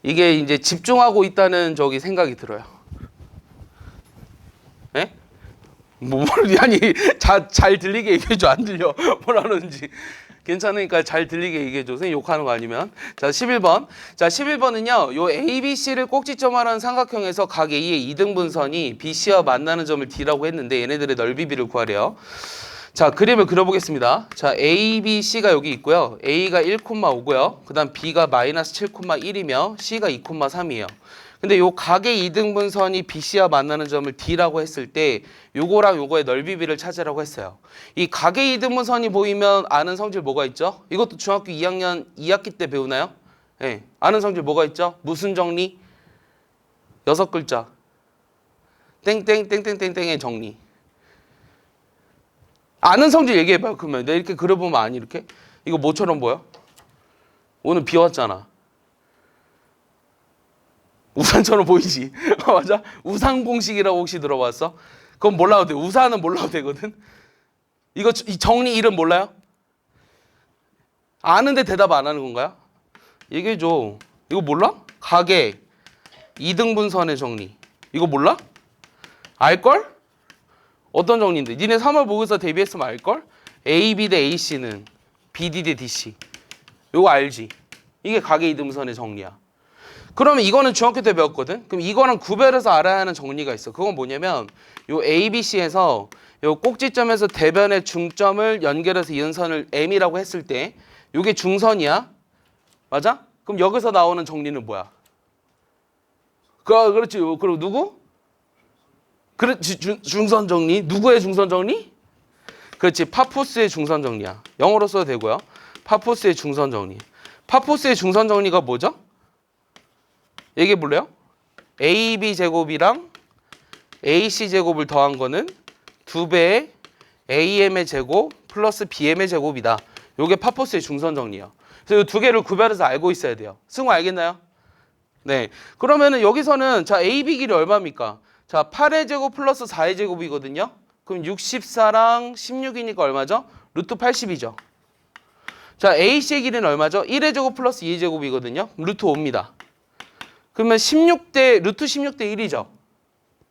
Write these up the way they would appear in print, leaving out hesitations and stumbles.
이게 이제 집중하고 있다는 저기 생각이 들어요. 예? 아니 잘 들리게 얘기해줘. 안 들려. 뭐라는지. 괜찮으니까 잘 들리게 얘기해줘. 선생님 욕하는 거 아니면. 자, 11번. 자, 11번은요. 요 A, B, C를 꼭지점하라는 삼각형에서 각 A의 이등분선이 BC와 만나는 점을 D라고 했는데 얘네들의 넓이 B를 구하래요. 자, 그림을 그려보겠습니다. 자, A, B, C가 여기 있고요. A가 1,5고요. 그 다음 B가 마이너스 7,1이며 C가 2,3이에요. 근데 요 각의 이등분선이 BC와 만나는 점을 D라고 했을 때 요거랑 요거의 넓이 B를 찾으라고 했어요. 이 각의 이등분선이 보이면 아는 성질 뭐가 있죠? 이것도 중학교 2학년 2학기 때 배우나요? 네. 아는 성질 뭐가 있죠? 무슨 정리? 6글자. 땡땡땡땡땡땡의 정리. 아는 성질 얘기해봐요. 그러면 내가 이렇게 그려보면 아니 이렇게? 이거 뭐처럼 보여? 오늘 비 왔잖아. 우산처럼 보이지? 맞아? 우산 공식이라고 혹시 들어봤어? 그건 몰라도 돼. 우산은 몰라도 되거든. 이거 이 정리 이름 몰라요? 아는데 대답 안 하는 건가요? 얘기해줘. 이거 몰라? 각의 이등분선의 정리. 이거 몰라? 알걸? 어떤 정리인데? 니네 3월 모의고사 대비했으면 알걸? AB 대 AC는 BD 대 DC. 이거 알지? 이게 각의 이등분선의 정리야. 그러면 이거는 중학교 때 배웠거든? 그럼 이거랑 구별해서 알아야 하는 정리가 있어. 그건 뭐냐면 요 ABC에서 요 꼭지점에서 대변의 중점을 연결해서 이은 선을 M이라고 했을 때 요게 중선이야. 맞아? 그럼 여기서 나오는 정리는 뭐야? 그렇지. 그리고 누구? 그렇지. 중선 정리. 누구의 중선 정리? 그렇지. 파포스의 중선 정리야. 영어로 써도 되고요. 파포스의 중선 정리. 파포스의 중선 정리가 뭐죠? 얘기해 볼래요? AB 제곱이랑 AC 제곱을 더한 거는 2배의 AM의 제곱 플러스 BM의 제곱이다. 요게 파포스의 중선 정리예요. 그래서 이 두 개를 구별해서 알고 있어야 돼요. 승우 알겠나요? 네. 그러면은 여기서는 자 AB 길이 얼마입니까? 자 8의 제곱 플러스 4의 제곱이거든요. 그럼 64랑 16이니까 얼마죠? 루트 80이죠. 자 AC의 길이는 얼마죠? 1의 제곱 플러스 2의 제곱이거든요. 루트 5입니다. 그러면 16대 루트 16대 1이죠.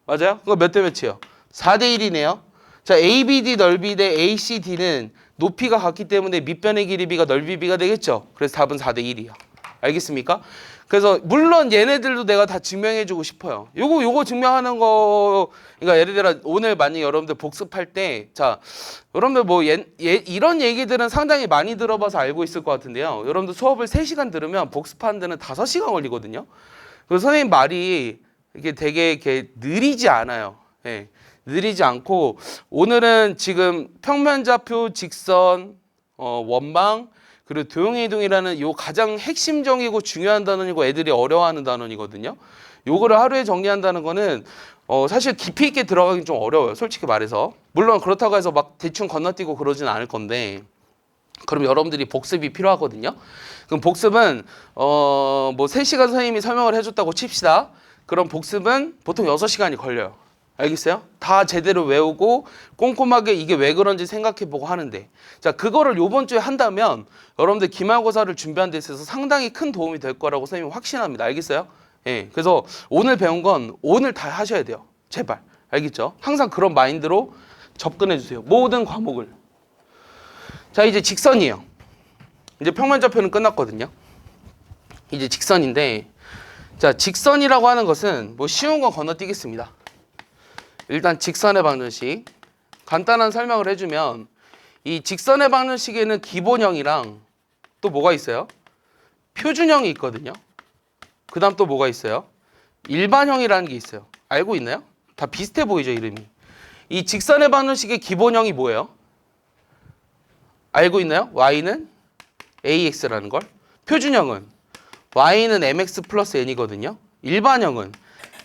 맞아요? 그거 몇 대 몇이에요? 4대 1이네요. 자, ABD 넓이 대 ACD는 높이가 같기 때문에 밑변의 길이 B가 넓이 B가 되겠죠. 그래서 답은 4대 1이에요. 알겠습니까? 그래서 물론 얘네들도 내가 다 증명해 주고 싶어요. 요거 증명하는 거 그러니까 예를 들어 오늘 만약 여러분들 복습할 때 자, 여러분들 뭐 이런 얘기들은 상당히 많이 들어봐서 알고 있을 것 같은데요. 여러분들 수업을 3시간 들으면 복습하는 데는 5시간 걸리거든요. 그래서 선생님 말이 이게 되게 이렇게 느리지 않아요. 예, 느리지 않고 오늘은 지금 평면좌표, 직선, 원망 그리고 도형이동이라는 요 가장 핵심적이고 중요한 단원이고 애들이 어려워하는 단원이거든요. 요거를 하루에 정리한다는 거는 사실 깊이 있게 들어가긴 좀 어려워요. 솔직히 말해서. 물론 그렇다고 해서 막 대충 건너뛰고 그러진 않을 건데 그럼 여러분들이 복습이 필요하거든요. 그럼 복습은 뭐 3시간 선생님이 설명을 해줬다고 칩시다. 그럼 복습은 보통 6시간이 걸려요. 알겠어요? 다 제대로 외우고 꼼꼼하게 이게 왜 그런지 생각해보고 하는데 자 그거를 요번 주에 한다면 여러분들 기말고사를 준비하는 데 있어서 상당히 큰 도움이 될 거라고 선생님이 확신합니다. 알겠어요? 예, 그래서 오늘 배운 건 오늘 다 하셔야 돼요. 제발. 알겠죠? 항상 그런 마인드로 접근해주세요. 모든 과목을. 자 이제 직선이에요. 이제 평면좌표는 끝났거든요. 이제 직선인데 자 직선이라고 하는 것은 뭐 쉬운 건 건너뛰겠습니다. 일단 직선의 방정식 간단한 설명을 해주면 이 직선의 방정식에는 기본형이랑 또 뭐가 있어요? 표준형이 있거든요. 그 다음 또 뭐가 있어요? 일반형이라는 게 있어요. 알고 있나요? 다 비슷해 보이죠 이름이. 이 직선의 방정식의 기본형이 뭐예요? 알고 있나요? y는 ax라는 걸. 표준형은 y는 mx 플러스 n이거든요. 일반형은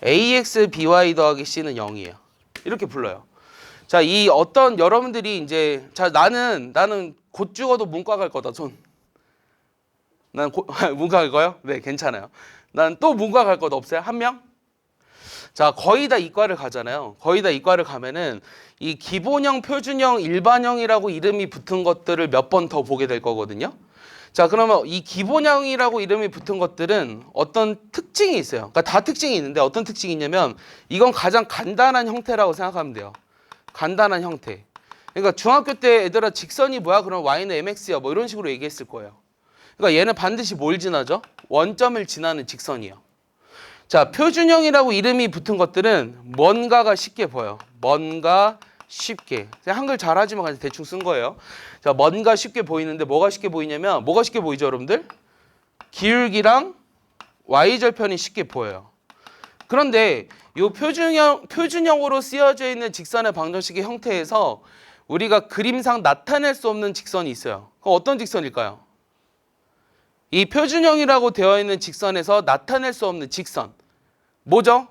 ax by 더하기 c는 0이에요. 이렇게 불러요. 자, 이 어떤 여러분들이 이제 자 나는 곧 죽어도 문과 갈 거다. 난 문과 갈 거요? 네, 괜찮아요. 난 또 문과 갈 것 없어요? 한 명? 자, 거의 다 이과를 가잖아요. 거의 다 이과를 가면은 이 기본형, 표준형, 일반형이라고 이름이 붙은 것들을 몇 번 더 보게 될 거거든요. 자, 그러면 이 기본형이라고 이름이 붙은 것들은 어떤 특징이 있어요. 그러니까 다 특징이 있는데 어떤 특징이 있냐면 이건 가장 간단한 형태라고 생각하면 돼요. 간단한 형태. 그러니까 중학교 때 애들아 직선이 뭐야? 그럼 y는 mx야. 뭐 이런 식으로 얘기했을 거예요. 그러니까 얘는 반드시 뭘 지나죠? 원점을 지나는 직선이요. 자, 표준형이라고 이름이 붙은 것들은 뭔가가 쉽게 보여. 뭔가 쉽게. 그냥 한글 잘하지만 그냥 대충 쓴 거예요. 자, 뭔가 쉽게 보이는데 뭐가 쉽게 보이냐면 뭐가 쉽게 보이죠, 여러분들? 기울기랑 y절편이 쉽게 보여요. 그런데 이 표준형으로 쓰여져 있는 직선의 방정식의 형태에서 우리가 그림상 나타낼 수 없는 직선이 있어요. 그럼 어떤 직선일까요? 이 표준형이라고 되어 있는 직선에서 나타낼 수 없는 직선. 뭐죠?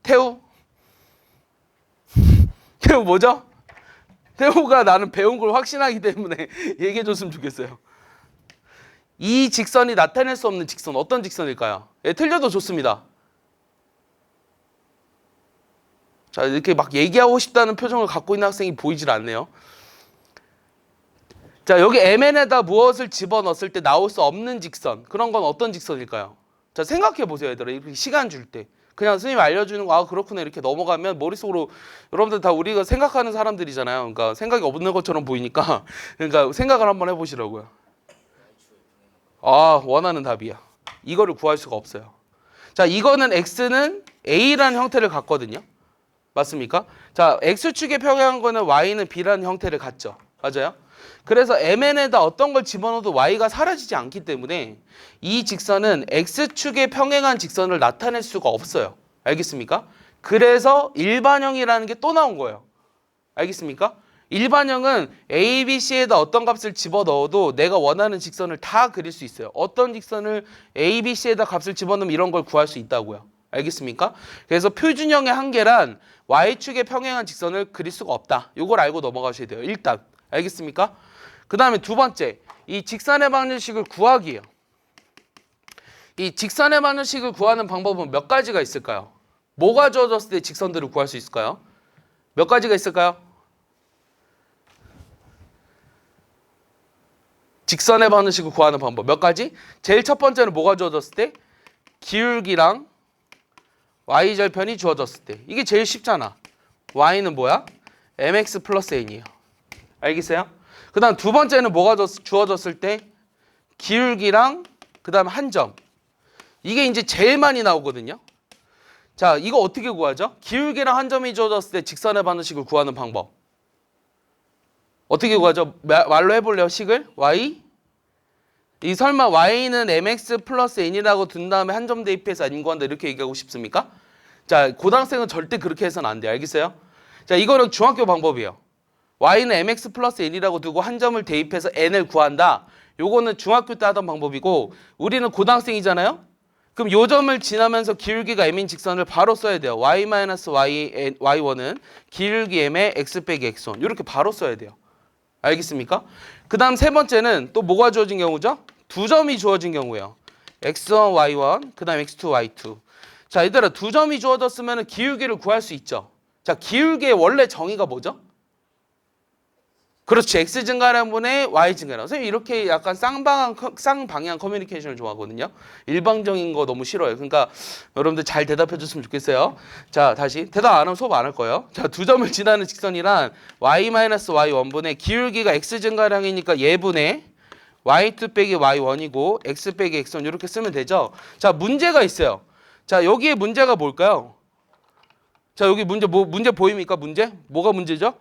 태우? 태우 뭐죠? 태우가 나는 배운 걸 확신하기 때문에 얘기해 줬으면 좋겠어요. 이 직선이 나타낼 수 없는 직선, 어떤 직선일까요? 예, 틀려도 좋습니다. 자, 이렇게 막 얘기하고 싶다는 표정을 갖고 있는 학생이 보이질 않네요. 자, 여기 MN에다 무엇을 집어넣었을 때 나올 수 없는 직선, 그런 건 어떤 직선일까요? 자, 생각해 보세요, 얘들아. 이렇게 시간 줄 때. 그냥 선생님이 알려주는 거, 아, 그렇구나, 이렇게 넘어가면 머릿속으로, 여러분들 다 우리가 생각하는 사람들이잖아요. 그러니까 생각이 없는 것처럼 보이니까, 그러니까 생각을 한번 해보시라고요. 아, 원하는 답이야. 이거를 구할 수가 없어요. 자, 이거는 x는 a라는 형태를 갖거든요. 맞습니까? 자, x축에 평행한 거는 y는 b라는 형태를 갖죠. 맞아요? 그래서 mn에다 어떤 걸 집어넣어도 y가 사라지지 않기 때문에 이 직선은 x축에 평행한 직선을 나타낼 수가 없어요. 알겠습니까? 그래서 일반형이라는 게 또 나온 거예요. 알겠습니까? 일반형은 a, b, c에다 어떤 값을 집어넣어도 내가 원하는 직선을 다 그릴 수 있어요. 어떤 직선을 a, b, c에다 값을 집어넣으면 이런 걸 구할 수 있다고요. 알겠습니까? 그래서 표준형의 한계란 y축에 평행한 직선을 그릴 수가 없다. 이걸 알고 넘어가셔야 돼요. 일단. 알겠습니까? 그 다음에 두 번째, 이 직선의 방정식을 구하기예요. 이 직선의 방정식을 구하는 방법은 몇 가지가 있을까요? 뭐가 주어졌을 때 직선들을 구할 수 있을까요? 몇 가지가 있을까요? 직선의 방정식을 구하는 방법 몇 가지? 제일 첫 번째는 뭐가 주어졌을 때? 기울기랑 y절편이 주어졌을 때. 이게 제일 쉽잖아. y는 뭐야? mx 플러스 n이에요. 알겠어요? 그 다음 두 번째는 뭐가 주어졌을 때? 기울기랑 그 다음 한 점. 이게 이제 제일 많이 나오거든요. 자, 이거 어떻게 구하죠? 기울기랑 한 점이 주어졌을 때 직선의 방정식을 구하는 방법. 어떻게 구하죠? 말로 해볼래요? 식을? y? 이 설마 y는 mx 플러스 n이라고 둔 다음에 한 점 대입해서 n 구한다 이렇게 얘기하고 싶습니까? 자, 고등학생은 절대 그렇게 해서는 안 돼요. 알겠어요? 자, 이거는 중학교 방법이에요. y는 mx 플러스 n이라고 두고 한 점을 대입해서 n을 구한다. 요거는 중학교 때 하던 방법이고 우리는 고등학생이잖아요. 그럼 요 점을 지나면서 기울기가 m인 직선을 바로 써야 돼요. y-y1은 기울기 m의 x 빼기 x1 이렇게 바로 써야 돼요. 알겠습니까? 그 다음 세 번째는 또 뭐가 주어진 경우죠? 두 점이 주어진 경우예요. x1, y1, 그 다음 x2, y2. 자, 얘들아 두 점이 주어졌으면 기울기를 구할 수 있죠. 자, 기울기의 원래 정의가 뭐죠? 그렇지. x 증가량분의 y 증가량. 선생님 이렇게 약간 쌍방향 커뮤니케이션을 좋아하거든요. 일방적인 거 너무 싫어요. 그러니까 여러분들 잘 대답해 줬으면 좋겠어요. 자, 다시 대답 안 하면 수업 안 할 거예요. 자, 두 점을 지나는 직선이란 y-y1분의 기울기가 x 증가량이니까 얘분의 y2 빼기 y1이고 x 빼기 x1 이렇게 쓰면 되죠. 자, 문제가 있어요. 자, 여기에 문제가 뭘까요? 자, 여기 문제 문제 보입니까? 문제? 뭐가 문제죠?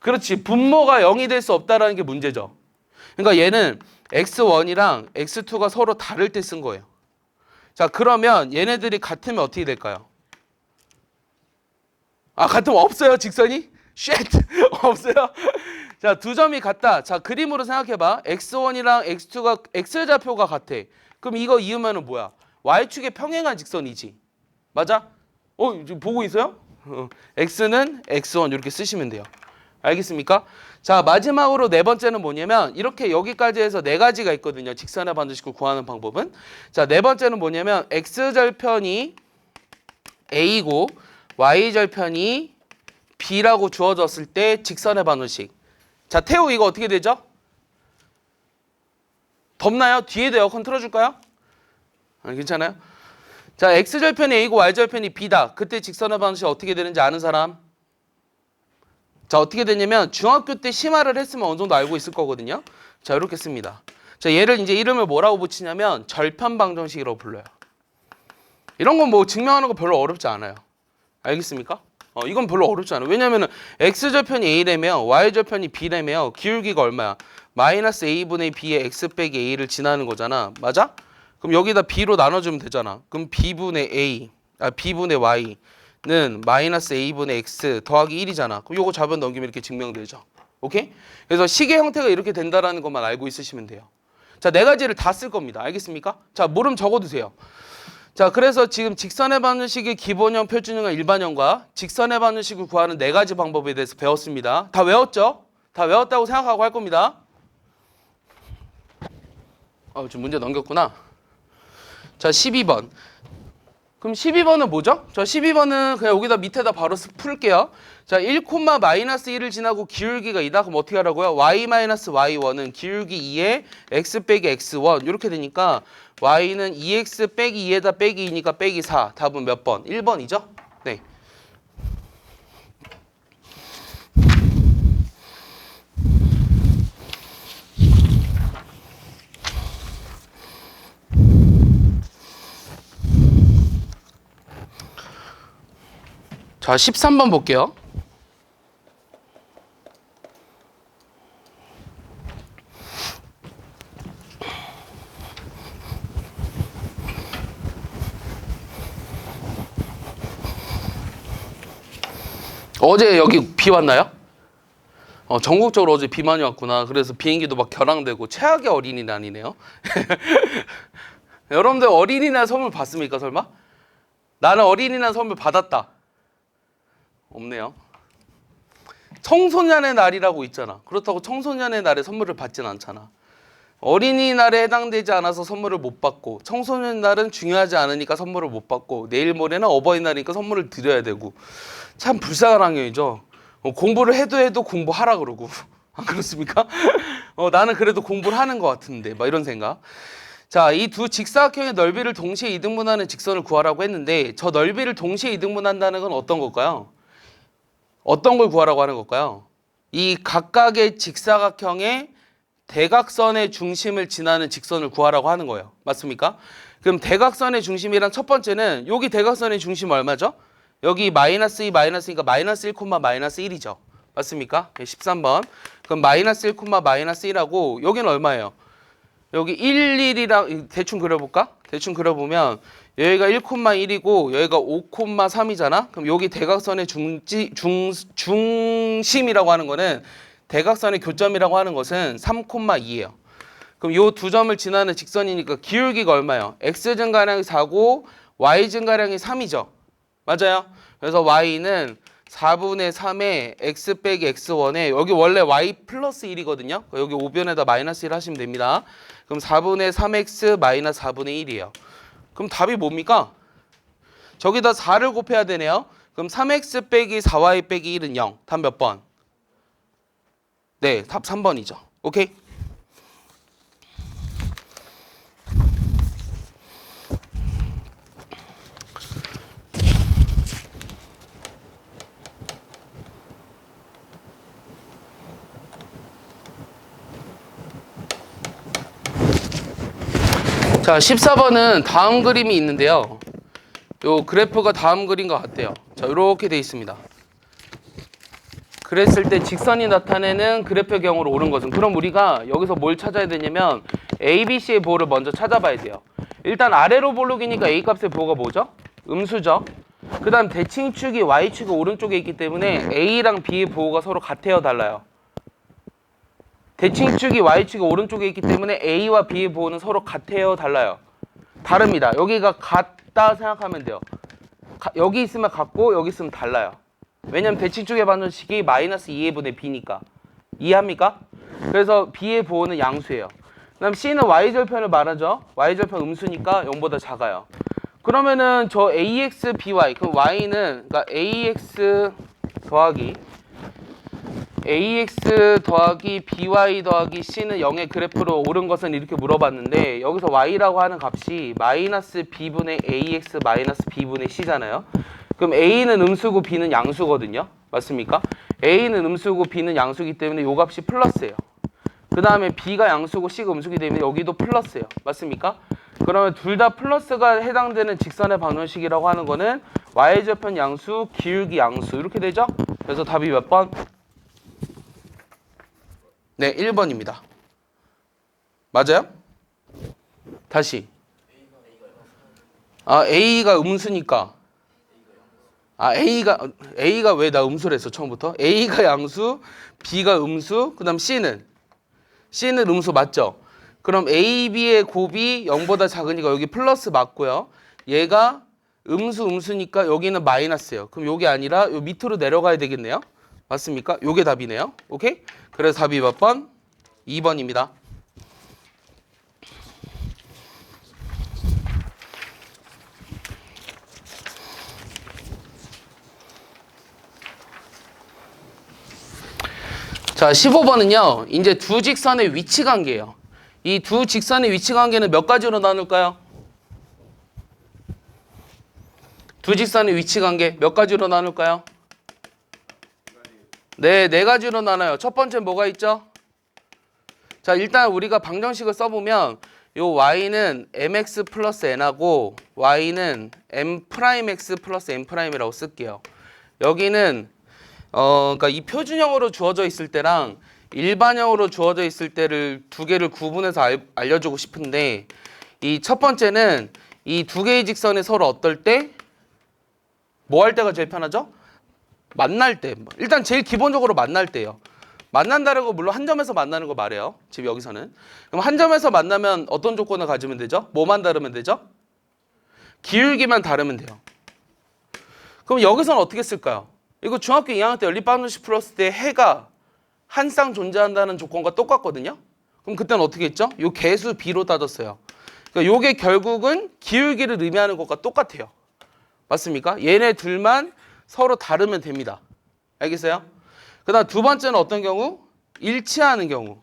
그렇지. 분모가 0이 될 수 없다라는 게 문제죠. 그러니까 얘는 x1이랑 x2가 서로 다를 때 쓴 거예요. 자, 그러면 얘네들이 같으면 어떻게 될까요? 아, 같으면 없어요, 직선이? 쉣! 없어요? 자, 두 점이 같다. 자, 그림으로 생각해봐. x1이랑 x2가 x좌표가 같아. 그럼 이거 이으면은 뭐야? y축에 평행한 직선이지. 맞아? 지금 보고 있어요? x는 x1 이렇게 쓰시면 돼요. 알겠습니까? 자, 마지막으로 네 번째는 뭐냐면 이렇게 여기까지 해서 네 가지가 있거든요. 직선의 방정식을 구하는 방법은. 자, 네 번째는 뭐냐면 x절편이 a고 y절편이 b라고 주어졌을 때 직선의 방정식. 자, 태우 이거 어떻게 되죠? 덥나요? 뒤에도 에어컨 틀어줄까요? 괜찮아요? 자, x절편이 a고 y절편이 b다. 그때 직선의 방정식 어떻게 되는지 아는 사람? 자, 어떻게 되냐면 중학교 때 심화를 했으면 어느 정도 알고 있을 거거든요. 자, 이렇게 씁니다. 자, 얘를 이제 이름을 뭐라고 붙이냐면 절편 방정식이라고 불러요. 이런 건 뭐 증명하는 거 별로 어렵지 않아요. 알겠습니까? 이건 별로 어렵지 않아요. 왜냐면은 x절편이 a라며 y절편이 b라며 기울기가 얼마야? 마이너스 a분의 b의 x 빼기 a를 지나는 거잖아. 맞아? 그럼 여기다 b로 나눠주면 되잖아. 그럼 b분의 y는 마이너스 a분의 x 더하기 1이잖아. 그럼 요거 좌변 넘기면 이렇게 증명되죠. 오케이? 그래서 식의 형태가 이렇게 된다라는 것만 알고 있으시면 돼요. 자, 네 가지를 다 쓸 겁니다. 알겠습니까? 자, 모르면 적어두세요. 자, 그래서 지금 직선의 방정식의 기본형, 표준형과 일반형과 직선의 방정식을 구하는 네 가지 방법에 대해서 배웠습니다. 다 외웠죠? 다 외웠다고 생각하고 할 겁니다. 지금 문제 넘겼구나. 자, 12번. 그럼 12번은 뭐죠? 자, 12번은 그냥 여기다 밑에다 바로 풀게요. 자, 1, 마이너스 1을 지나고 기울기가 2다. 그럼 어떻게 하라고요? y-y1은 기울기 2에 x 빼기 x1 이렇게 되니까 y는 2x 빼기 2에다 빼기 2니까 빼기 4. 답은 몇 번? 1번이죠? 네. 자, 13번 볼게요. 어제 여기 비 왔나요? 전국적으로 어제 비 많이 왔구나. 그래서 비행기도 막 결항되고 최악의 어린이날이네요. 여러분들 어린이날 선물 받습니까 설마? 나는 어린이날 선물 받았다. 없네요. 청소년의 날이라고 있잖아. 그렇다고 청소년의 날에 선물을 받진 않잖아. 어린이날에 해당되지 않아서 선물을 못 받고, 청소년 날은 중요하지 않으니까 선물을 못 받고, 내일 모레는 어버이날이니까 선물을 드려야 되고, 참 불쌍한 학년이죠. 공부를 해도 공부하라 그러고. 안 그렇습니까? 나는 그래도 공부를 하는 것 같은데 막 이런 생각. 자, 이 두 직사각형의 넓이를 동시에 이등분하는 직선을 구하라고 했는데, 저 넓이를 동시에 이등분한다는 건 어떤 걸까요? 어떤 걸 구하라고 하는 걸까요? 이 각각의 직사각형의 대각선의 중심을 지나는 직선을 구하라고 하는 거예요. 맞습니까? 그럼 대각선의 중심이란 첫 번째는 여기 대각선의 중심 얼마죠? 여기 마이너스 2 마이너스니까 마이너스 1, 마이너스 1이죠. 맞습니까? 13번. 그럼 마이너스 1, 마이너스 1하고 여기는 얼마예요? 여기 1, 1이랑 대충 그려볼까? 대충 그려보면 여기가 1,1이고 여기가 5,3이잖아. 그럼 여기 대각선의 중심이라고 하는 거는 대각선의 교점이라고 하는 것은 3,2예요. 그럼 요 두 점을 지나는 직선이니까 기울기가 얼마예요? x 증가량이 4고 y 증가량이 3이죠. 맞아요? 그래서 y는 4분의 3에 x 빼기 x1에 여기 원래 y 플러스 1이거든요. 여기 오변에다 마이너스 1 하시면 됩니다. 그럼 4분의 3x 마이너스 4분의 1이에요. 그럼 답이 뭡니까? 저기다 4를 곱해야 되네요. 그럼 3x 빼기 4y 빼기 1은 0. 답 몇 번? 네, 답 3번이죠. 오케이? 자, 14번은 다음 그림이 있는데요. 요 그래프가 다음 그림과 같대요. 자, 이렇게 돼 있습니다. 그랬을 때 직선이 나타내는 그래프의 경우로 옳은 것은, 그럼 우리가 여기서 뭘 찾아야 되냐면 A, B, C의 보호를 먼저 찾아봐야 돼요. 일단 아래로 볼록이니까 A 값의 보호가 뭐죠? 음수죠. 그 다음 대칭축이 Y축이 오른쪽에 있기 때문에 A랑 B의 보호가 서로 같아요, 달라요? 대칭축이 Y축이 오른쪽에 있기 때문에 A와 B의 보호는 서로 같아요, 달라요? 다릅니다. 여기가 같다 생각하면 돼요. 여기 있으면 같고 여기 있으면 달라요. 왜냐면 대칭축의 방정식이 마이너스 2분의 B니까. 이해합니까? 그래서 B의 보호는 양수예요. 그 다음 C는 Y절편을 말하죠. Y절편 음수니까 0보다 작아요. 그러면은 저 AX, BY, 그럼 Y는 그러니까 AX 더하기 ax 더하기 by 더하기 c는 0의 그래프로 오른 것은 이렇게 물어봤는데 여기서 y라고 하는 값이 마이너스 b분의 ax 마이너스 b분의 c잖아요. 그럼 a는 음수고 b는 양수거든요. 맞습니까? a는 음수고 b는 양수기 때문에 요 값이 플러스예요. 그 다음에 b가 양수고 c가 음수기 때문에 여기도 플러스예요. 맞습니까? 그러면 둘 다 플러스가 해당되는 직선의 방정식이라고 하는 거는 y절편 양수, 기울기 양수 이렇게 되죠? 그래서 답이 몇 번? 네, 1번입니다. 맞아요? 다시. A가 음수니까. A가 왜 나 음수를 했어, 처음부터? A가 양수, B가 음수, 그 다음 C는 음수 맞죠? 그럼 A, B의 곱이 0보다 작으니까 여기 플러스 맞고요. 얘가 음수니까 여기는 마이너스예요. 그럼 요게 아니라 요 밑으로 내려가야 되겠네요. 맞습니까? 요게 답이네요. 오케이? 그래서 답이 몇 번? 2번입니다. 자, 15번은요. 이제 두 직선의 위치 관계예요. 이 두 직선의 위치 관계는 몇 가지로 나눌까요? 두 직선의 위치 관계 몇 가지로 나눌까요? 네, 네 가지로 나눠요. 첫 번째 뭐가 있죠? 자, 일단 우리가 방정식을 써보면 요 y는 mx 플러스 n하고 y는 m'x 플러스 n'이라고 쓸게요. 여기는 그러니까 이 표준형으로 주어져 있을 때랑 일반형으로 주어져 있을 때를 두 개를 구분해서 알려주고 싶은데 이 첫 번째는 이 두 개의 직선이 서로 어떨 때 뭐 할 때가 제일 편하죠? 만날 때. 일단 제일 기본적으로 만날 때요. 만난다는 거 물론 한 점에서 만나는 거 말해요. 지금 여기서는. 그럼 한 점에서 만나면 어떤 조건을 가지면 되죠? 뭐만 다르면 되죠? 기울기만 다르면 돼요. 그럼 여기서는 어떻게 쓸까요? 이거 중학교 2학년 때 연립방정식 풀었을 때 해가 한 쌍 존재한다는 조건과 똑같거든요. 그럼 그때는 어떻게 했죠? 요 개수 b로 따졌어요. 그러니까 요게 결국은 기울기를 의미하는 것과 똑같아요. 맞습니까? 얘네 둘만 서로 다르면 됩니다. 알겠어요? 그 다음 두 번째는 어떤 경우? 일치하는 경우.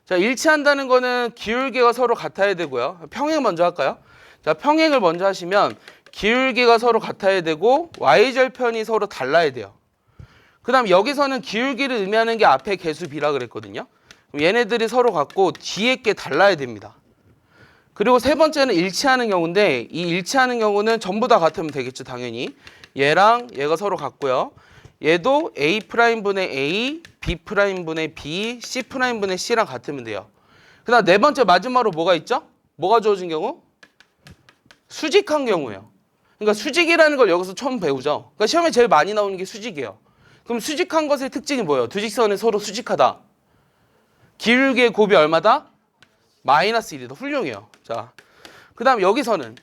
자, 일치한다는 거는 기울기가 서로 같아야 되고요. 평행 먼저 할까요? 자, 평행을 먼저 하시면 기울기가 서로 같아야 되고 y절편이 서로 달라야 돼요. 그 다음 여기서는 기울기를 의미하는 게 앞에 개수 b라 그랬거든요. 그럼 얘네들이 서로 같고 뒤에 게 달라야 됩니다. 그리고 세 번째는 일치하는 경우인데 이 일치하는 경우는 전부 다 같으면 되겠죠, 당연히. 얘랑 얘가 서로 같고요. 얘도 A'분의 A, B'분의 B, C'분의 C랑 같으면 돼요. 그 다음 네 번째 마지막으로 뭐가 있죠? 뭐가 주어진 경우? 수직한 경우예요. 그러니까 수직이라는 걸 여기서 처음 배우죠. 그러니까 시험에 제일 많이 나오는 게 수직이에요. 그럼 수직한 것의 특징이 뭐예요? 두 직선이 서로 수직하다. 기울기의 곱이 얼마다? 마이너스 1이다. 훌륭해요. 자, 그 다음 여기서는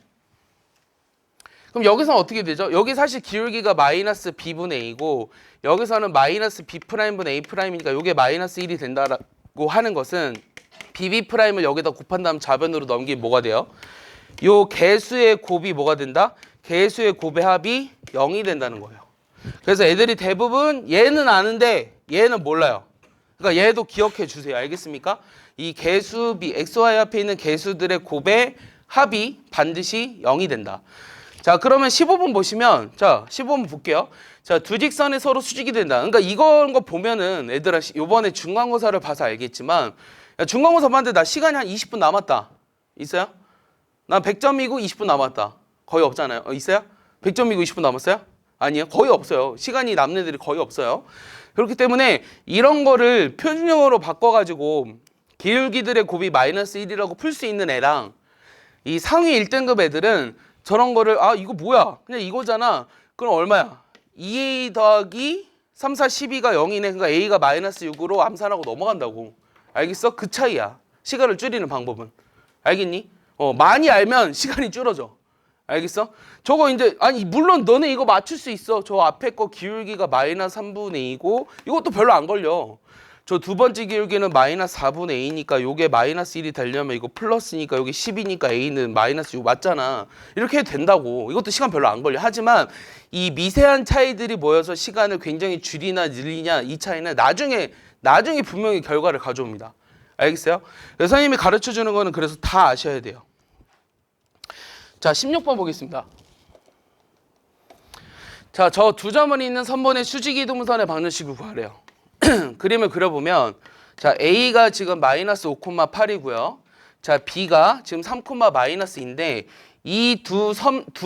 그럼 여기서는 어떻게 되죠? 여기 사실 기울기가 마이너스 b분의 a고 여기서는 마이너스 b'분의 a'이니까 이게 마이너스 1이 된다고 하는 것은 bb'을 여기다 곱한 다음 좌변으로 넘기면 뭐가 돼요? 요 개수의 곱이 뭐가 된다? 개수의 곱의 합이 0이 된다는 거예요. 그래서 애들이 대부분 얘는 아는데 얘는 몰라요. 그러니까 얘도 기억해 주세요. 알겠습니까? 이 개수 b, xy 앞에 있는 개수들의 곱의 합이 반드시 0이 된다. 자, 그러면 15번 보시면, 자, 15번 볼게요. 자, 두 직선이 서로 수직이 된다. 그러니까 이런 거 보면은 애들아, 요번에 중간고사를 봐서 알겠지만, 야, 중간고사 봤는데 나 시간이 한 20분 남았다. 있어요? 난 100점이고 20분 남았다. 거의 없잖아요. 있어요? 100점이고 20분 남았어요? 아니에요? 거의 없어요. 시간이 남는 애들이 거의 없어요. 그렇기 때문에 이런 거를 표준형으로 바꿔가지고 기울기들의 곱이 마이너스 1이라고 풀 수 있는 애랑 이 상위 1등급 애들은 저런 거를 이거 뭐야? 그냥 이거잖아. 그럼 얼마야? 2a 더하기 3, 4, 12가 0이네. 그러니까 a가 마이너스 6으로 암산하고 넘어간다고. 알겠어? 그 차이야. 시간을 줄이는 방법은. 알겠니? 많이 알면 시간이 줄어져. 알겠어? 저거 이제 물론 너네 이거 맞출 수 있어. 저 앞에 거 기울기가 마이너스 3분의 2고 이것도 별로 안 걸려. 저 두 번째 기울기는 마이너스 4분의 A니까 요게 마이너스 1이 되려면 이거 플러스니까 여기 10이니까 A는 마이너스 6 맞잖아. 이렇게 해도 된다고. 이것도 시간 별로 안 걸려. 하지만 이 미세한 차이들이 모여서 시간을 굉장히 줄이나 늘리냐 이 차이는 나중에 분명히 결과를 가져옵니다. 알겠어요? 그래서 선생님이 가르쳐주는 거는 그래서 다 아셔야 돼요. 자, 16번 보겠습니다. 자, 저 두 점을 잇는 선분의 수직이동선의 방정식을 구하래요. 그림을 그려보면 자 A가 지금 마이너스 5,8이고요. 자 B가 지금 3,-인데 이 두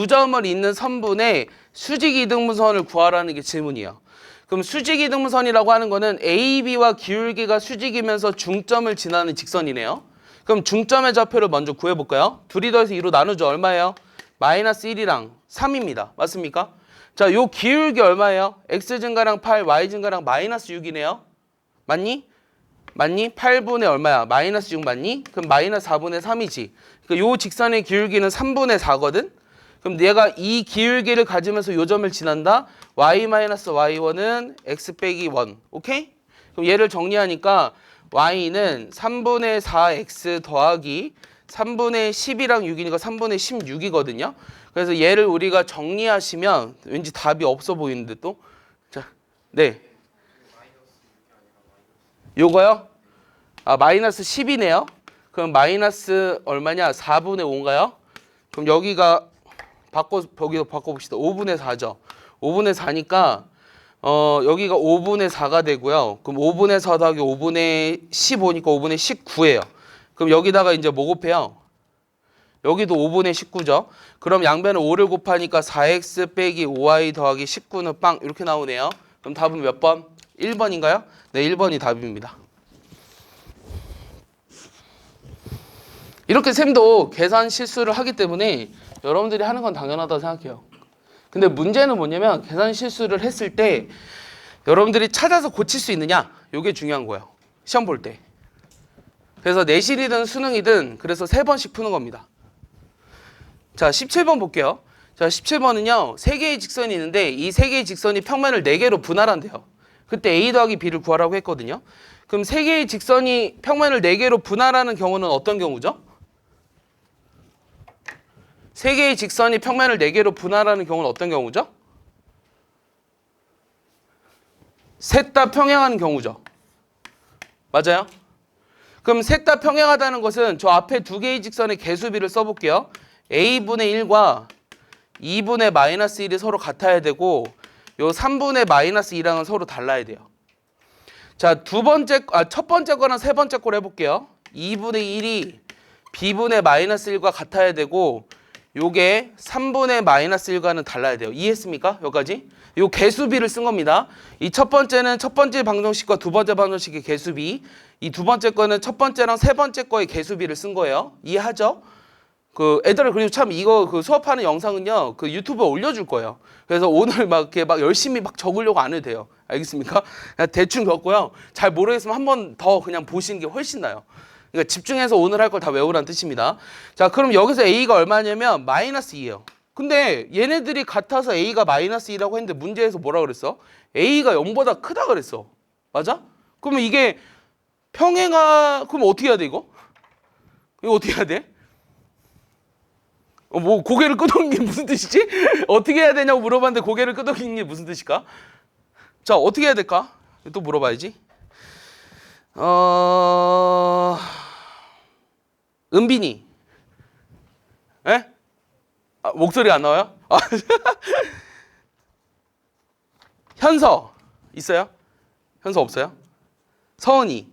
점을 잇는 선분의 수직이등분선을 구하라는 게 질문이에요. 그럼 수직이등분선이라고 하는 거는 A, B와 기울기가 수직이면서 중점을 지나는 직선이네요. 그럼 중점의 좌표를 먼저 구해볼까요? 둘이 더해서 2로 나누죠. 얼마예요? 마이너스 1이랑 3입니다. 맞습니까? 자, 요 기울기 얼마예요? x 증가랑 8, y 증가랑 마이너스 6이네요. 맞니? 맞니? 8분의 얼마야? 마이너스 6 맞니? 그럼 마이너스 4분의 3이지. 그러니까 요 직선의 기울기는 3분의 4거든? 그럼 얘가 이 기울기를 가지면서 요 점을 지난다? y-y1은 x 빼기 1. 오케이? 그럼 얘를 정리하니까 y는 3분의 4x 더하기 3분의 10이랑 6이니까 3분의 16이거든요. 그래서 얘를 우리가 정리하시면 왠지 답이 없어 보이는데 또. 자, 네. 요거요? 아, 마이너스 10이네요. 그럼 마이너스 얼마냐? 4분의 5인가요? 그럼 여기가 여기서 바꿔봅시다. 5분의 4죠. 5분의 4니까 여기가 5분의 4가 되고요. 그럼 5분의 4 더하기 5분의 15니까 5분의 19예요. 그럼 여기다가 이제 뭐 곱해요? 여기도 5분의 19죠. 그럼 양변을 5를 곱하니까 4x 빼기 5y 더하기 19는 빵 이렇게 나오네요. 그럼 답은 몇 번? 1번인가요? 네, 1번이 답입니다. 이렇게 쌤도 계산 실수를 하기 때문에 여러분들이 하는 건 당연하다고 생각해요. 근데 문제는 뭐냐면 계산 실수를 했을 때 여러분들이 찾아서 고칠 수 있느냐? 이게 중요한 거예요. 시험 볼 때. 그래서 내실이든 수능이든 그래서 3번씩 푸는 겁니다. 자, 17번 볼게요. 자, 17번은요. 3개의 직선이 있는데 이 3개의 직선이 평면을 4개로 분할한대요. 그때 A 더하기 B를 구하라고 했거든요. 그럼 3개의 직선이 평면을 4개로 분할하는 경우는 어떤 경우죠? 3개의 직선이 평면을 4개로 분할하는 경우는 어떤 경우죠? 셋 다 평행하는 경우죠. 맞아요? 그럼 셋 다 평행하다는 것은 저 앞에 2개의 직선의 개수비를 써볼게요. a분의 1과 2분의 마이너스 1이 서로 같아야 되고 요 3분의 마이너스 2랑은 서로 달라야 돼요. 자, 첫 번째 거랑 세 번째 거로 해볼게요. 2분의 1이 b분의 마이너스 1과 같아야 되고 요게 3분의 마이너스 1과는 달라야 돼요. 이해했습니까? 여기까지? 요 개수비를 쓴 겁니다. 이 첫 번째는 첫 번째 방정식과 두 번째 방정식의 개수비, 이 두 번째 거는 첫 번째랑 세 번째 거의 개수비를 쓴 거예요. 이해하죠? 애들을 그리고 참 이거 수업하는 영상은요 그 유튜브에 올려줄 거예요. 그래서 오늘 막 이렇게 막 열심히 막 적으려고 안 해도 돼요. 알겠습니까? 그냥 대충 적고요. 잘 모르겠으면 한 번 더 그냥 보시는 게 훨씬 나아요. 그러니까 집중해서 오늘 할 걸 다 외우라는 뜻입니다. 자, 그럼 여기서 A가 얼마냐면 마이너스 2예요. 근데 얘네들이 같아서 A가 마이너스 2라고 했는데 문제에서 뭐라 그랬어? A가 0보다 크다 그랬어. 맞아? 그러면 이게 그럼 어떻게 해야 돼 이거? 이거 어떻게 해야 돼? 뭐 고개를 끄덕이는 게 무슨 뜻이지? 어떻게 해야 되냐고 물어봤는데 고개를 끄덕이는 게 무슨 뜻일까? 자, 어떻게 해야 될까? 또 물어봐야지. 은빈이. 에? 아, 목소리가 안 나와요? 아, 현서 있어요? 현서 없어요? 서은이.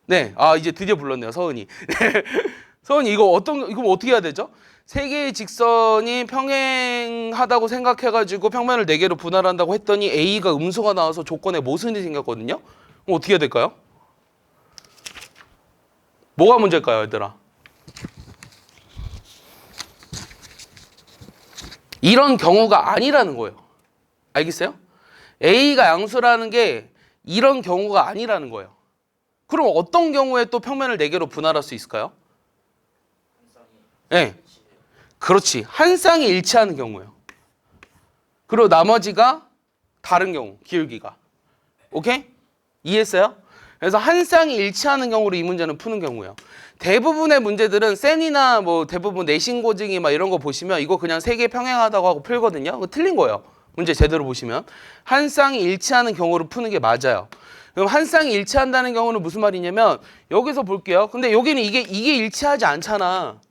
네, 아 이제 드디어 불렀네요. 서은이. 서은이 이거 어떻게 해야 되죠? 세 개의 직선이 평행하다고 생각해가지고 평면을 4개로 분할한다고 했더니 A가 음수가 나와서 조건에 모순이 생겼거든요. 그럼 어떻게 해야 될까요? 뭐가 문제일까요, 얘들아? 이런 경우가 아니라는 거예요. 알겠어요? A가 양수라는 게 이런 경우가 아니라는 거예요. 그럼 어떤 경우에 또 평면을 4개로 분할할 수 있을까요? 네. 그렇지. 한 쌍이 일치하는 경우예요. 그리고 나머지가 다른 경우, 기울기가. 오케이? 이해했어요? 그래서 한 쌍이 일치하는 경우로 이 문제는 푸는 경우예요. 대부분의 문제들은 센이나 뭐 대부분 내신 고증이 막 이런 거 보시면 이거 그냥 세 개 평행하다고 하고 풀거든요. 그거 틀린 거예요. 문제 제대로 보시면 한 쌍이 일치하는 경우로 푸는 게 맞아요. 그럼 한 쌍이 일치한다는 경우는 무슨 말이냐면 여기서 볼게요. 근데 여기는 이게 일치하지 않잖아.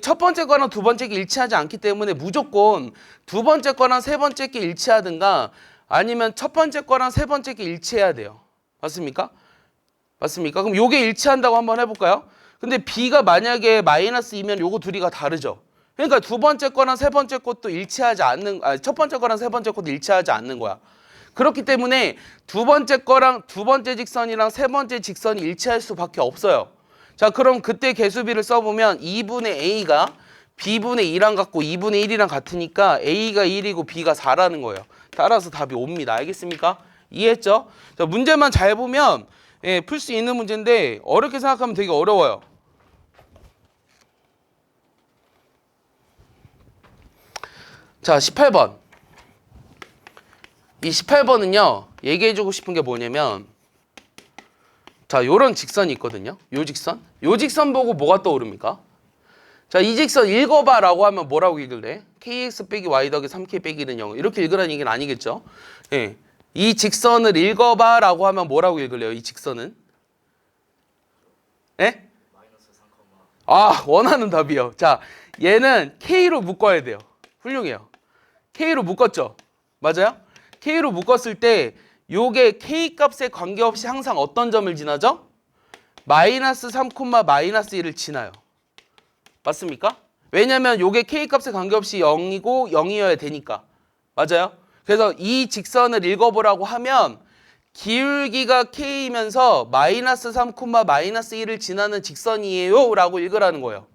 첫 번째 거랑 두 번째 게 일치하지 않기 때문에 무조건 두 번째 거랑 세 번째 게 일치하든가 아니면 첫 번째 거랑 세 번째 게 일치해야 돼요. 맞습니까? 맞습니까? 그럼 요게 일치한다고 한번 해볼까요? 근데 B가 만약에 -2면 요거 둘이가 다르죠. 그러니까 두 번째 거랑 세 번째 것도 일치하지 않는, 첫 번째 거랑 세 번째 것도 일치하지 않는 거야. 그렇기 때문에 두 번째 거랑 두 번째 직선이랑 세 번째 직선이 일치할 수밖에 없어요. 자, 그럼 그때 개수비를 써보면 2분의 A가 B분의 2랑 같고 2분의 1이랑 같으니까 A가 1이고 B가 4라는 거예요. 따라서 답이 5입니다. 알겠습니까? 이해했죠? 자, 문제만 잘 보면 풀 수 있는 문제인데 어렵게 생각하면 되게 어려워요. 자, 18번. 이 18번은요. 얘기해주고 싶은 게 뭐냐면 자, 요런 직선이 있거든요. 요 직선. 요 직선 보고 뭐가 떠오릅니까? 자, 이 직선 읽어봐라고 하면 뭐라고 읽을래? kx 빼기 y 더하기 3k 빼기 1은 0. 이렇게 읽으라는 얘기는 아니겠죠? 예. 이 직선을 읽어봐라고 하면 뭐라고 읽을래요? 이 직선은? 예? 아, 원하는 답이요. 자, 얘는 k로 묶어야 돼요. 훌륭해요. k로 묶었죠? 맞아요? k로 묶었을 때 요게 k 값에 관계없이 항상 어떤 점을 지나죠? -3, -1을 지나요. 맞습니까? 왜냐면 요게 k 값에 관계없이 0이고 0이어야 되니까. 맞아요? 그래서 이 직선을 읽어보라고 하면 기울기가 k이면서 -3, -1을 지나는 직선이에요 라고 읽으라는 거예요.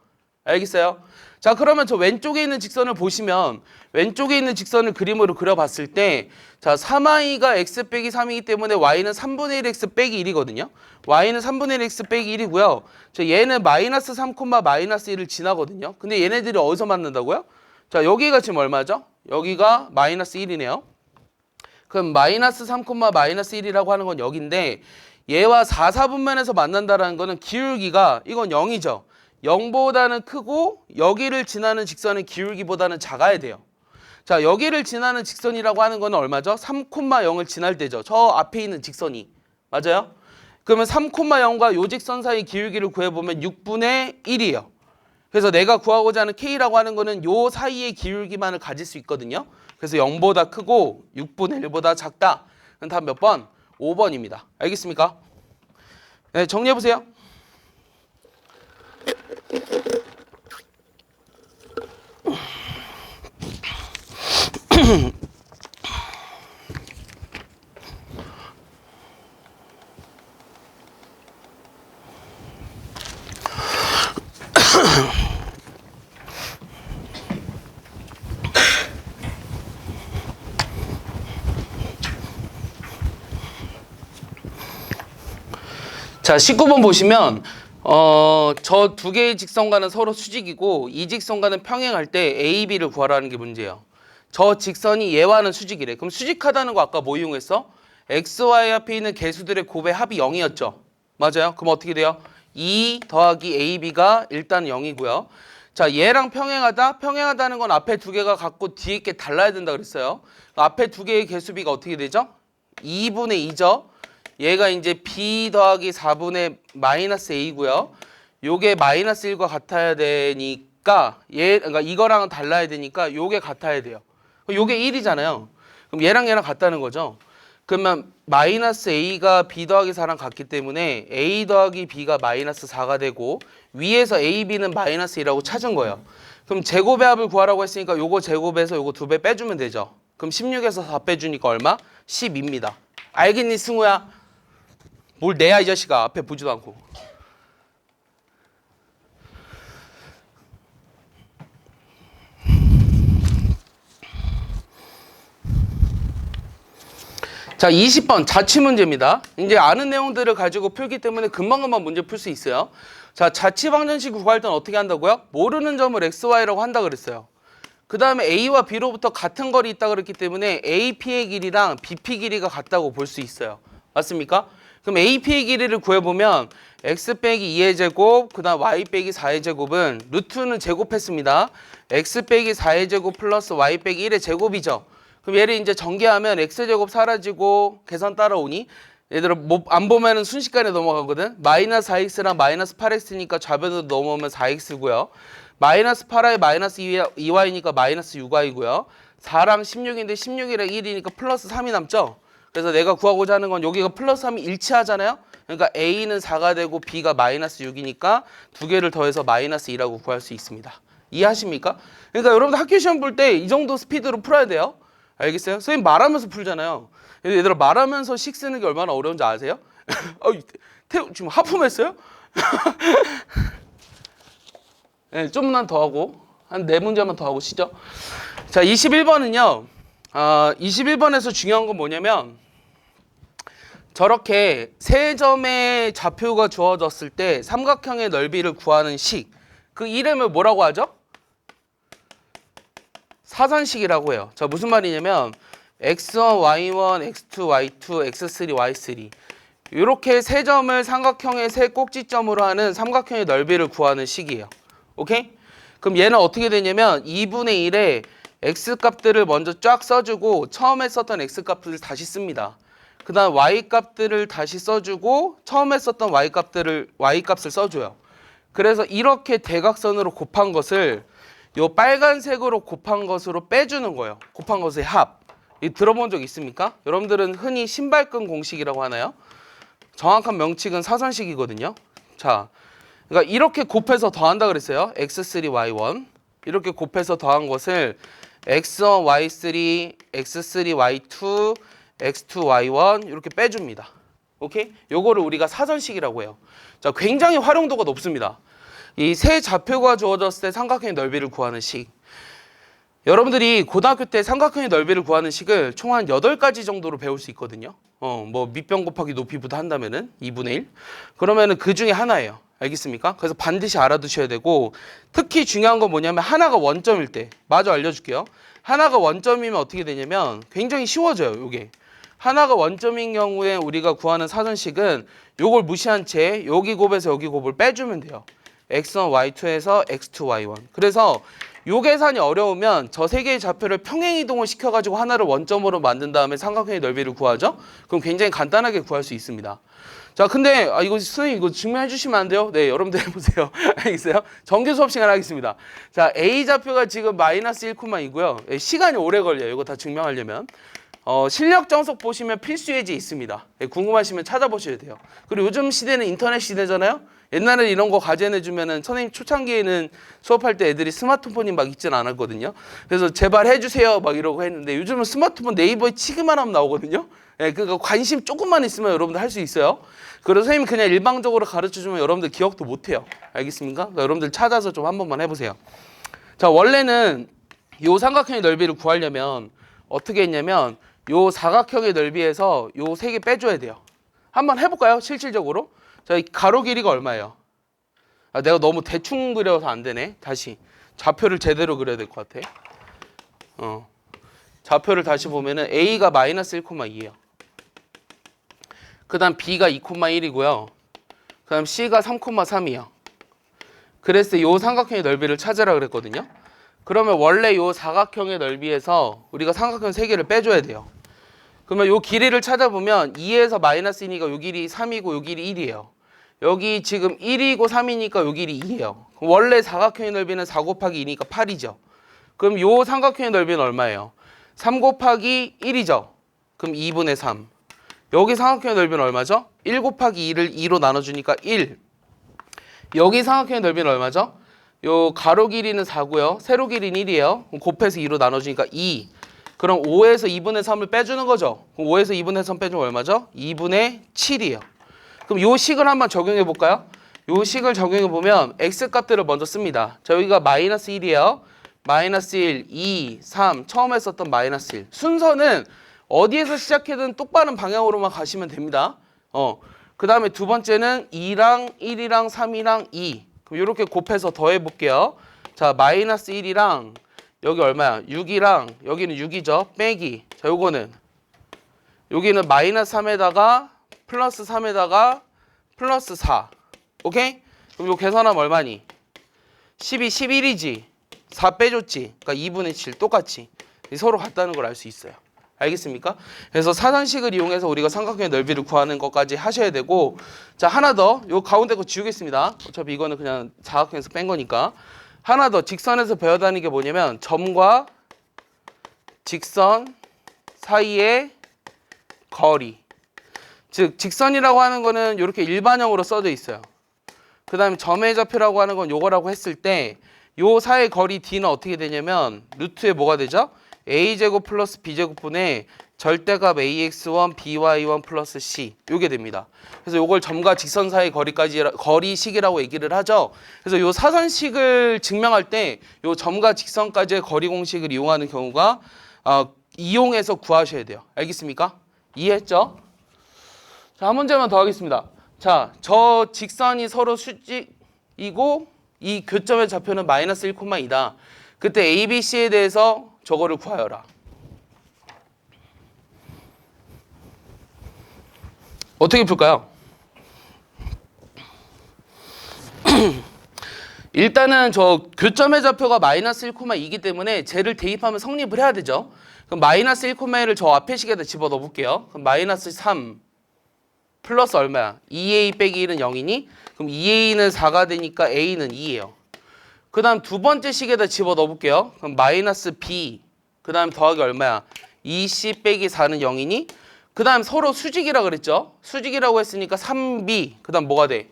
알겠어요? 자, 그러면 저 왼쪽에 있는 직선을 보시면 왼쪽에 있는 직선을 그림으로 그려봤을 때 자, 3i가 x 빼기 3이기 때문에 y는 3분의 1x 빼기 1이거든요. y는 3분의 1x 빼기 1이고요. 저 얘는 -3, -1을 지나거든요. 근데 얘네들이 어디서 만난다고요? 자, 여기가 지금 얼마죠? 여기가 -1이네요. 그럼 -3, -1이라고 하는 건 여기인데 얘와 4, 4분면에서 만난다라는 거는 기울기가 이건 0이죠. 0보다는 크고 여기를 지나는 직선은 기울기보다는 작아야 돼요. 자, 여기를 지나는 직선이라고 하는 거는 얼마죠? 3, 0을 지날 때죠. 저 앞에 있는 직선이. 맞아요? 그러면 3, 0과 요 직선 사이 기울기를 구해보면 6분의 1이에요. 그래서 내가 구하고자 하는 K라고 하는 거는 요 사이의 기울기만을 가질 수 있거든요. 그래서 0보다 크고 6분의 1보다 작다. 그럼 답 몇 번? 5번입니다. 알겠습니까? 네, 정리해보세요. 자, 19번 보시면 저 두 개의 직선과는 서로 수직이고 이 직선과는 평행할 때 A, B를 구하라는 게 문제예요. 저 직선이 얘와는 수직이래. 그럼 수직하다는 거 아까 뭐 이용했어? X, Y 앞에 있는 개수들의 곱의 합이 0이었죠. 맞아요? 그럼 어떻게 돼요? 2 더하기 A, B가 일단 0이고요. 자, 얘랑 평행하다? 평행하다는 건 앞에 두 개가 같고 뒤에 게 달라야 된다 그랬어요. 앞에 두 개의 개수비가 어떻게 되죠? 2분의 2죠. 얘가 이제 B 더하기 4분의 -A고요. 요게 -1과 같아야 되니까 그러니까 이거랑은 달라야 되니까 요게 같아야 돼요. 요게 1이잖아요. 그럼 얘랑 같다는 거죠. 그러면 -A가 B 더하기 4랑 같기 때문에 A 더하기 B가 -4가 되고 위에서 A, B는 -2라고 찾은 거예요. 그럼 제곱의 합을 구하라고 했으니까 요거 제곱해서 요거 2배 빼주면 되죠. 그럼 16에서 4 빼주니까 얼마? 10입니다. 알겠니, 승우야? 뭘 내야 이 자식아. 앞에 보지도 않고. 자, 20번 자취문제입니다. 이제 아는 내용들을 가지고 풀기 때문에 금방금방 문제 풀 수 있어요. 자, 자취방정식 구할 때는 어떻게 한다고요? 모르는 점을 x, y라고 한다 그랬어요. 그 다음에 a와 b로부터 같은 거리 있다 그랬기 때문에 ap의 길이랑 bp 길이가 같다고 볼 수 있어요. 맞습니까? 그럼 AP의 길이를 구해보면 x 빼기 2의 제곱 그 다음 y 빼기 4의 제곱은 루트는 제곱했습니다. x 빼기 4의 제곱 플러스 y 빼기 1의 제곱이죠. 그럼 얘를 이제 전개하면 x제곱 사라지고 계산 따라오니 얘들아 뭐 안 보면은 순식간에 넘어가거든. 마이너스 4x랑 마이너스 8x니까 좌변으로 넘어오면 4x고요. 마이너스 8y 마이너스 2y니까 마이너스 6y고요. 4랑 16인데 16이랑 1이니까 플러스 3이 남죠. 그래서 내가 구하고자 하는 건 여기가 플러스 3이 일치하잖아요. 그러니까 A는 4가 되고 B가 마이너스 6이니까 두 개를 더해서 마이너스 2라고 구할 수 있습니다. 이해하십니까? 그러니까 여러분들 학교 시험 볼 때 이 정도 스피드로 풀어야 돼요. 알겠어요? 선생님 말하면서 풀잖아요. 얘들아 말하면서 식 쓰는 게 얼마나 어려운지 아세요? 지금 하품했어요? 네, 좀만 더 하고 한 4문제만 더 하고 쉬죠. 자, 21번은요. 21번에서 중요한 건 뭐냐면 저렇게 세 점의 좌표가 주어졌을 때 삼각형의 넓이를 구하는 식. 그 이름을 뭐라고 하죠? 사선식이라고 해요. 자, 무슨 말이냐면 x1, y1, x2, y2, x3, y3 이렇게 세 점을 삼각형의 세 꼭지점으로 하는 삼각형의 넓이를 구하는 식이에요. 오케이? 그럼 얘는 어떻게 되냐면 2분의 1에 x값들을 먼저 쫙 써주고 처음에 썼던 x값들을 다시 씁니다. 그 다음 y값들을 다시 써주고 처음에 썼던 y값을 써줘요. 그래서 이렇게 대각선으로 곱한 것을 요 빨간색으로 곱한 것으로 빼주는 거예요. 곱한 것의 합. 이 들어본 적 있습니까? 여러분들은 흔히 신발끈 공식이라고 하나요? 정확한 명칭은 사선식이거든요. 자, 그러니까 이렇게 곱해서 더한다 그랬어요. x3, y1 이렇게 곱해서 더한 것을 x1, y3, x3, y2, x2, y1 이렇게 빼줍니다. 오케이? 요거를 우리가 사선식이라고 해요. 자, 굉장히 활용도가 높습니다. 이 세 좌표가 주어졌을 때 삼각형의 넓이를 구하는 식. 여러분들이 고등학교 때 삼각형의 넓이를 구하는 식을 총 한 8가지 정도로 배울 수 있거든요. 뭐 밑변 곱하기 높이부터 한다면은 2분의 1. 그러면은 그 중에 하나예요. 알겠습니까? 그래서 반드시 알아두셔야 되고 특히 중요한 건 뭐냐면 하나가 원점일 때. 마저 알려줄게요. 하나가 원점이면 어떻게 되냐면 굉장히 쉬워져요. 요게. 하나가 원점인 경우에 우리가 구하는 사선식은 요걸 무시한 채 여기 곱에서 여기 곱을 빼주면 돼요. x1, y2에서 x2, y1. 그래서 요 계산이 어려우면 저 세 개의 좌표를 평행이동을 시켜가지고 하나를 원점으로 만든 다음에 삼각형의 넓이를 구하죠. 그럼 굉장히 간단하게 구할 수 있습니다. 자, 근데 이거 선생님 이거 증명해 주시면 안 돼요? 네, 여러분들 해보세요. 알겠어요? 정규 수업 시간 하겠습니다. 자, A 좌표가 지금 마이너스 1,2고요. 시간이 오래 걸려요. 이거 다 증명하려면. 실력 정석 보시면 필수 예제 있습니다. 궁금하시면 찾아보셔야 돼요. 그리고 요즘 시대는 인터넷 시대잖아요. 옛날에 이런 거 과제 내주면은 선생님 초창기에는 수업할 때 애들이 스마트폰이 막 있진 않았거든요. 그래서 제발 해주세요 막 이러고 했는데 요즘은 스마트폰 네이버에 치기만 하면 나오거든요. 그러니까 관심 조금만 있으면 여러분들 할 수 있어요. 그래서 선생님이 그냥 일방적으로 가르쳐주면 여러분들 기억도 못해요. 알겠습니까? 그러니까 여러분들 찾아서 좀 한 번만 해보세요. 자, 원래는 요 삼각형의 넓이를 구하려면 어떻게 했냐면 요 사각형의 넓이에서 요 세 개 빼줘야 돼요. 한번 해볼까요? 실질적으로. 자, 이 가로 길이가 얼마예요? 내가 너무 대충 그려서 안 되네. 다시 좌표를 제대로 그려야 될 것 같아. 좌표를 다시 보면은 A가 마이너스 1,2예요. 그 다음 B가 2,1이고요. 그 다음 C가 3,3이요. 그래서 요 삼각형의 넓이를 찾으라 그랬거든요. 그러면 원래 요 사각형의 넓이에서 우리가 삼각형 3개를 빼줘야 돼요. 그러면 요 길이를 찾아보면 2에서 마이너스 2니까 요 길이 3이고 요 길이 1이에요. 여기 지금 1이고 3이니까 요 길이 2예요. 원래 사각형의 넓이는 4 곱하기 2니까 8이죠. 그럼 요 삼각형의 넓이는 얼마예요? 3 곱하기 1이죠. 그럼 2분의 3. 여기 삼각형의 넓이는 얼마죠? 1 곱하기 2를 2로 나눠주니까 1. 여기 삼각형의 넓이는 얼마죠? 요 가로 길이는 4고요. 세로 길이는 1이에요. 곱해서 2로 나눠주니까 2. 그럼 5에서 2분의 3을 빼주는 거죠. 그럼 5에서 2분의 3 빼주면 얼마죠? 2분의 7이에요. 그럼 요 식을 한번 적용해 볼까요? 요 식을 적용해 보면 x 값들을 먼저 씁니다. 자, 여기가 마이너스 1이에요. 마이너스 1, 2, 3 처음에 썼던 마이너스 1. 순서는 어디에서 시작해든 똑바른 방향으로만 가시면 됩니다. 그 다음에 두 번째는 2랑 1이랑 3이랑 2. 그럼 이렇게 곱해서 더해 볼게요. 자, 마이너스 1이랑 여기 얼마야? 6이랑 여기는 6이죠. 빼기. 자, 요거는 여기는 마이너스 3에다가 플러스 3에다가 플러스 4. 오케이? 그럼 이거 계산하면 얼마니? 12, 11이지. 4 빼줬지. 그러니까 2분의 7 똑같이. 서로 같다는 걸 알 수 있어요. 알겠습니까? 그래서 사선식을 이용해서 우리가 삼각형의 넓이를 구하는 것까지 하셔야 되고, 자, 하나 더. 요 가운데 거 지우겠습니다. 어차피 이거는 그냥 사각형에서 뺀 거니까. 하나 더. 직선에서 배워다니는 게 뭐냐면 점과 직선 사이의 거리. 즉 직선이라고 하는 거는 이렇게 일반형으로 써져 있어요. 그 다음에 점의 좌표라고 하는 건 요거라고 했을 때 요 사이의 거리 D는 어떻게 되냐면 루트에 뭐가 되죠? A제곱 플러스 B제곱분의 절대값 AX1 BY1 플러스 C 요게 됩니다. 그래서 요걸 점과 직선 사이의 거리까지 거리식이라고 얘기를 하죠. 그래서 요 사선식을 증명할 때 요 점과 직선까지의 거리 공식을 이용하는 경우가 이용해서 구하셔야 돼요. 알겠습니까? 이해했죠? 자, 한 문제만 더 하겠습니다. 자, 저 직선이 서로 수직이고 이 교점의 좌표는 마이너스 1,2다. 그때 A, B, C에 대해서 저거를 구하여라. 어떻게 풀까요? 일단은 저 교점의 좌표가 마이너스 1,2이기 때문에 쟤를 대입하면 성립을 해야 되죠. 그럼 마이너스 1,1을 저 앞에 식에다 집어넣어 볼게요. 그럼 마이너스 3 플러스 얼마야? 2a 빼기 1은 0이니? 그럼 2a는 4가 되니까 a는 2예요. 그 다음 두 번째 식에다 집어넣어 볼게요. 그럼 마이너스 b 그 다음 더하기 얼마야? 2c 빼기 4는 0이니? 그 다음 서로 수직이라 그랬죠? 수직이라고 했으니까 3b 그 다음 뭐가 돼?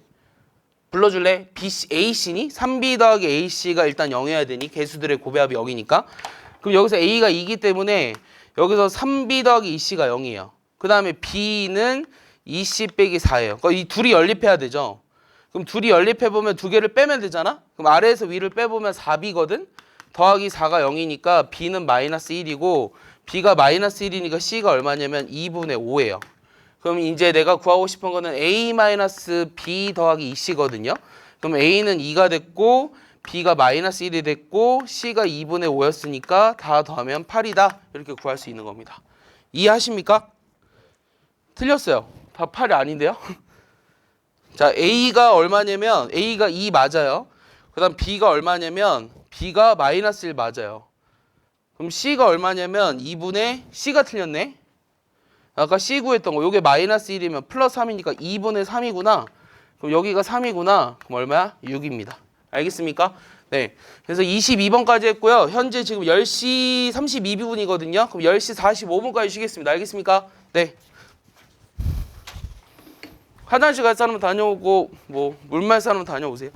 불러줄래? BC, AC니? 3b 더하기 AC가 일단 0이어야 되니 개수들의 곱합이 0이니까 그럼 여기서 A가 2기 때문에 여기서 3b 더하기 2c가 0이에요. 그 다음에 B는 2c 빼기 4예요. 그러니까 이 둘이 연립해야 되죠. 그럼 둘이 연립해보면 두 개를 빼면 되잖아? 그럼 아래에서 위를 빼보면 4b거든? 더하기 4가 0이니까 B는 마이너스 1이고 B가 마이너스 1이니까 C가 얼마냐면 2분의 5예요. 그럼 이제 내가 구하고 싶은 거는 A-B 더하기 2C거든요. 그럼 A는 2가 됐고 B가 마이너스 1이 됐고 C가 2분의 5였으니까 다 더하면 8이다. 이렇게 구할 수 있는 겁니다. 이해하십니까? 틀렸어요. 다 8이 아닌데요? 자, A가 얼마냐면 A가 2 맞아요. 그 다음 B가 얼마냐면 B가 마이너스 1 맞아요. 그럼 C가 얼마냐면 2분의 C가 틀렸네. 아까 C 구했던 거 요게 마이너스 1이면 플러스 3이니까 2분의 3이구나. 그럼 여기가 3이구나. 그럼 얼마야? 6입니다. 알겠습니까? 네. 그래서 22번까지 했고요. 현재 지금 10시 32분이거든요. 그럼 10시 45분까지 쉬겠습니다. 알겠습니까? 네. 화장실 갈 사람은 다녀오고 뭐 물 말 사람은 다녀오세요.